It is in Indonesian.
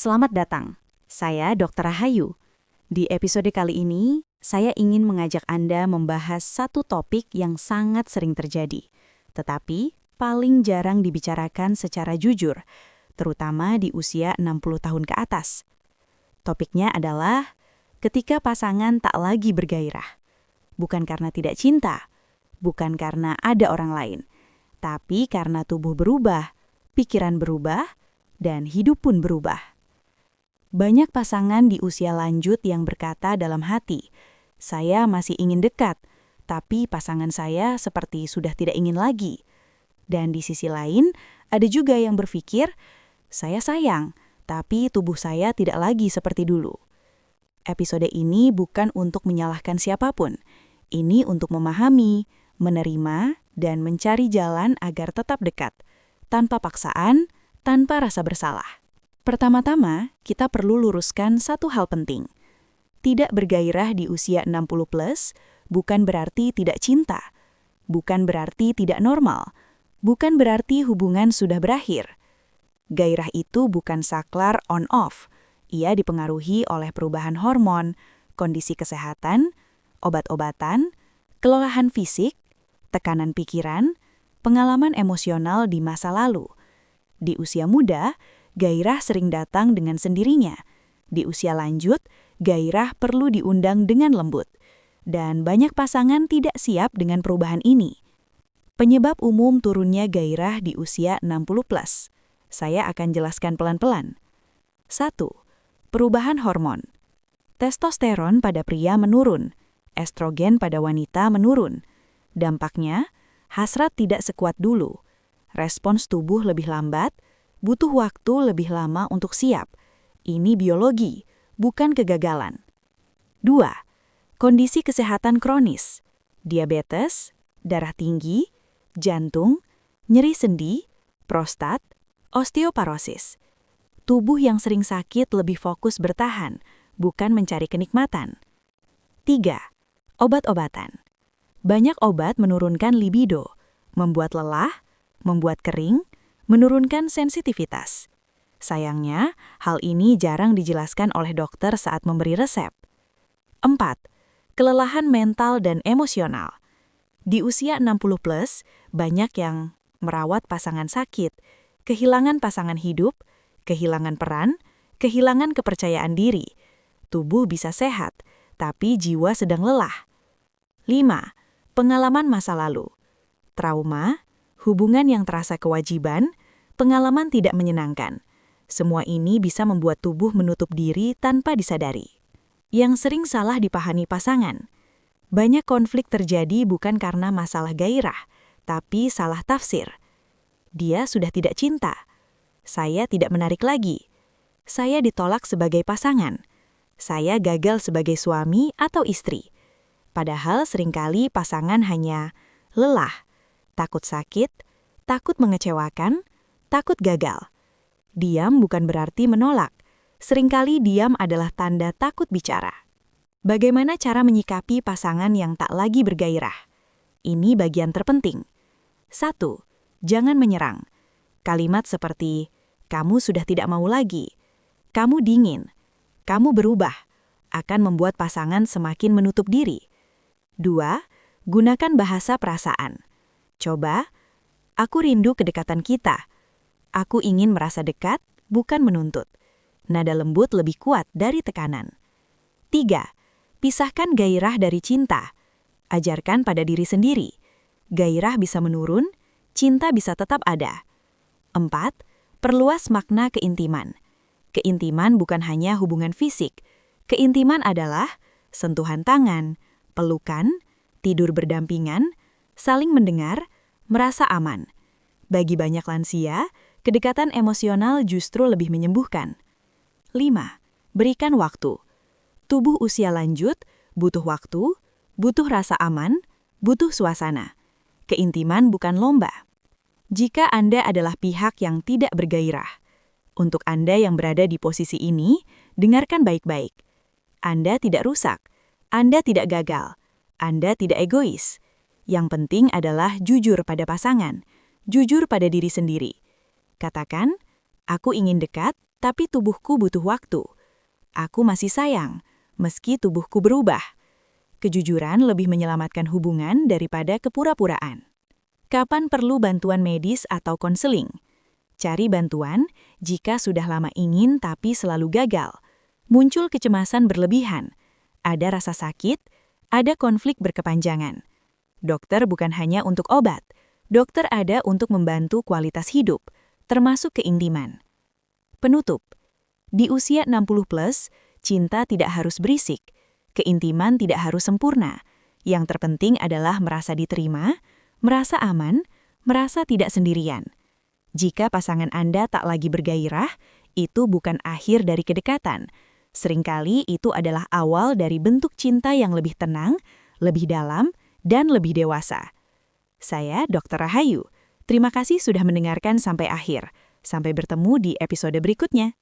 Selamat datang. Saya Dr. Rahayu. Di episode kali ini, saya ingin mengajak Anda membahas satu topik yang sangat sering terjadi, tetapi paling jarang dibicarakan secara jujur, terutama di usia 60 tahun ke atas. Topiknya adalah ketika pasangan tak lagi bergairah. Bukan karena tidak cinta, bukan karena ada orang lain, tapi karena tubuh berubah, pikiran berubah, dan hidup pun berubah. Banyak pasangan di usia lanjut yang berkata dalam hati, "Saya masih ingin dekat, tapi pasangan saya seperti sudah tidak ingin lagi." Dan di sisi lain, ada juga yang berpikir, "Saya sayang, tapi tubuh saya tidak lagi seperti dulu." Episode ini bukan untuk menyalahkan siapapun. Ini untuk memahami, menerima, dan mencari jalan agar tetap dekat, tanpa paksaan, tanpa rasa bersalah. Pertama-tama, kita perlu luruskan satu hal penting. Tidak bergairah di usia 60 plus bukan berarti tidak cinta, bukan berarti tidak normal, bukan berarti hubungan sudah berakhir. Gairah itu bukan saklar on-off. Ia dipengaruhi oleh perubahan hormon, kondisi kesehatan, obat-obatan, kelelahan fisik, tekanan pikiran, pengalaman emosional di masa lalu. Di usia muda, gairah sering datang dengan sendirinya. Di usia lanjut, gairah perlu diundang dengan lembut. Dan banyak pasangan tidak siap dengan perubahan ini. Penyebab umum turunnya gairah di usia 60 plus. Saya akan jelaskan pelan-pelan. 1. Perubahan hormon. Testosteron pada pria menurun. Estrogen pada wanita menurun. Dampaknya, hasrat tidak sekuat dulu. Respons tubuh lebih lambat, butuh waktu lebih lama untuk siap. Ini biologi, bukan kegagalan. 2. Kondisi kesehatan kronis. Diabetes, darah tinggi, jantung, nyeri sendi, prostat, osteoporosis. Tubuh yang sering sakit lebih fokus bertahan, bukan mencari kenikmatan. 3. Obat-obatan. Banyak obat menurunkan libido, membuat lelah, membuat kering, menurunkan sensitivitas. Sayangnya, hal ini jarang dijelaskan oleh dokter saat memberi resep. 4. Kelelahan mental dan emosional. Di usia 60 plus, banyak yang merawat pasangan sakit, kehilangan pasangan hidup, kehilangan peran, kehilangan kepercayaan diri. Tubuh bisa sehat, tapi jiwa sedang lelah. 5. Pengalaman masa lalu. Trauma, hubungan yang terasa kewajiban, pengalaman tidak menyenangkan. Semua ini bisa membuat tubuh menutup diri tanpa disadari. Yang sering salah dipahami pasangan. Banyak konflik terjadi bukan karena masalah gairah, tapi salah tafsir. Dia sudah tidak cinta. Saya tidak menarik lagi. Saya ditolak sebagai pasangan. Saya gagal sebagai suami atau istri. Padahal seringkali pasangan hanya lelah, takut sakit, takut mengecewakan, takut gagal. Diam bukan berarti menolak. Seringkali diam adalah tanda takut bicara. Bagaimana cara menyikapi pasangan yang tak lagi bergairah? Ini bagian terpenting. 1. Jangan menyerang. Kalimat seperti, "Kamu sudah tidak mau lagi," "Kamu dingin," "Kamu berubah," akan membuat pasangan semakin menutup diri. 2. Gunakan bahasa perasaan. Coba, "Aku rindu kedekatan kita." "Aku ingin merasa dekat, bukan menuntut." Nada lembut lebih kuat dari tekanan. 3. Pisahkan gairah dari cinta. Ajarkan pada diri sendiri. Gairah bisa menurun, cinta bisa tetap ada. 4. Perluas makna keintiman. Keintiman bukan hanya hubungan fisik. Keintiman adalah sentuhan tangan, pelukan, tidur berdampingan, saling mendengar, merasa aman. Bagi banyak lansia, kedekatan emosional justru lebih menyembuhkan. 5. Berikan waktu. Tubuh usia lanjut butuh waktu, butuh rasa aman, butuh suasana. Keintiman bukan lomba. Jika Anda adalah pihak yang tidak bergairah, untuk Anda yang berada di posisi ini, dengarkan baik-baik. Anda tidak rusak, Anda tidak gagal, Anda tidak egois. Yang penting adalah jujur pada pasangan, jujur pada diri sendiri. Katakan, "Aku ingin dekat, Tapi tubuhku butuh waktu. Aku masih sayang, meski tubuhku berubah. Kejujuran lebih menyelamatkan hubungan daripada kepura-puraan. Kapan perlu bantuan medis atau konseling? Cari bantuan jika sudah lama ingin tapi selalu gagal. Muncul kecemasan berlebihan. Ada rasa sakit, ada konflik berkepanjangan. Dokter bukan hanya untuk obat. Dokter ada untuk membantu kualitas hidup, termasuk keintiman. Penutup. Di usia 60+, cinta tidak harus berisik. Keintiman tidak harus sempurna. Yang terpenting adalah merasa diterima, merasa aman, merasa tidak sendirian. Jika pasangan Anda tak lagi bergairah, itu bukan akhir dari kedekatan. Seringkali itu adalah awal dari bentuk cinta yang lebih tenang, lebih dalam, dan lebih dewasa. Saya Dr. Rahayu. Terima kasih sudah mendengarkan sampai akhir. Sampai bertemu di episode berikutnya.